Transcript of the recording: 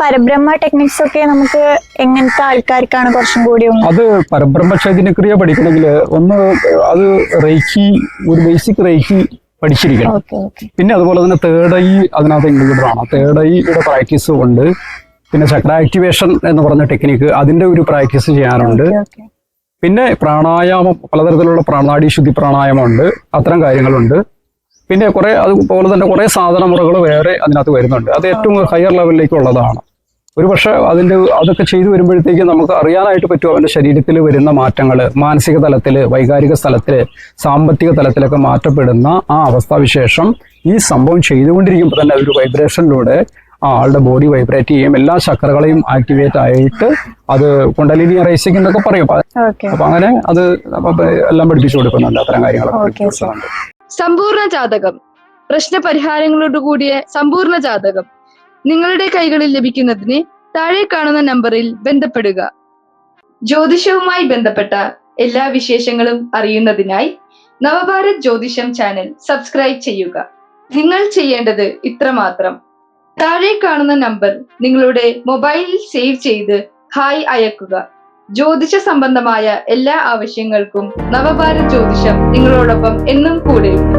പരബ്രഹ്മ techniques ഒക്കെ നമുക്ക് എങ്ങനത്തെ ആൾക്കാർക്കാണ് കുറച്ചും കൂടി അത് പരബ്രഹ്മ ചൈതന്യക്രിയ പഠിക്കണമെങ്കിൽ ഒന്ന് അത് റേക്കി ഒരു ബേസിക് റേക്കി പഠിച്ചിരിക്കണം. പിന്നെ അതുപോലെ തന്നെ തേർഡ് ഐ അതിനകത്ത് ഇൻക്ലൂഡഡ് ആണ്. തേർഡ് ഐയുടെ പ്രാക്ടീസും ഉണ്ട്. പിന്നെ ചക്ര ആക്ടിവേഷൻ എന്ന് പറഞ്ഞ ടെക്നിക്ക് അതിന്റെ ഒരു പ്രാക്ടീസ് ചെയ്യാനുണ്ട്. പിന്നെ പ്രാണായാമം, പലതരത്തിലുള്ള നാഡീ ശുദ്ധി പ്രാണായാമമുണ്ട്, അത്തരം കാര്യങ്ങളുണ്ട്. പിന്നെ കുറെ അതുപോലെ തന്നെ കുറെ സാധന മുറകൾ വേറെ അതിനകത്ത് വരുന്നുണ്ട്. അത് ഏറ്റവും ഹയർ ലെവലിലേക്ക് ഉള്ളതാണ്. ഒരുപക്ഷെ അതൊക്കെ ചെയ്തു വരുമ്പോഴത്തേക്ക് നമുക്ക് അറിയാനായിട്ട് പറ്റും അവന്റെ ശരീരത്തിൽ വരുന്ന മാറ്റങ്ങൾ, മാനസിക തലത്തിൽ, വൈകാരിക തലത്തിൽ, സാമ്പത്തിക തലത്തിലൊക്കെ മാറ്റപ്പെടുന്ന ആ അവസ്ഥാവിശേഷം ഈ സംഭവം ചെയ്തുകൊണ്ടിരിക്കുമ്പോൾ തന്നെ ഒരു വൈബ്രേഷനിലൂടെ ആളുടെ ബോഡി വൈബ്രേറ്റ് ചെയ്യും, എല്ലാ ചക്രകളെയും ആക്ടിവേറ്റ് ആയിട്ട് അത് കുണ്ടലിനി റൈസിംഗ് എന്നൊക്കെ പറയും. അപ്പൊ അങ്ങനെ അത് എല്ലാം പഠിപ്പിച്ചു കൊടുക്കുന്നുണ്ട്, അത്തരം കാര്യങ്ങളൊക്കെ. സമ്പൂർണ്ണ ജാതകം, പ്രശ്നപരിഹാരങ്ങളോടുകൂടിയ സമ്പൂർണ്ണ ജാതകം നിങ്ങളുടെ കൈകളിൽ ലഭിക്കുന്നതിന് താഴെ കാണുന്ന നമ്പറിൽ ബന്ധപ്പെടുക. ജ്യോതിഷവുമായി ബന്ധപ്പെട്ട എല്ലാ വിശേഷങ്ങളും അറിയുന്നതിനായി നവഭാരത് ജ്യോതിഷം ചാനൽ സബ്സ്ക്രൈബ് ചെയ്യുക. നിങ്ങൾ ചെയ്യേണ്ടത് ഇത്രമാത്രം: താഴെ കാണുന്ന നമ്പർ നിങ്ങളുടെ മൊബൈലിൽ സേവ് ചെയ്ത് ഹായ് അയക്കുക. ജ്യോതിഷ സംബന്ധമായ എല്ലാ ആവശ്യങ്ങൾക്കും നവഭാരത് ജ്യോതിഷം നിങ്ങളോടൊപ്പം എന്നും കൂടെയുണ്ട്.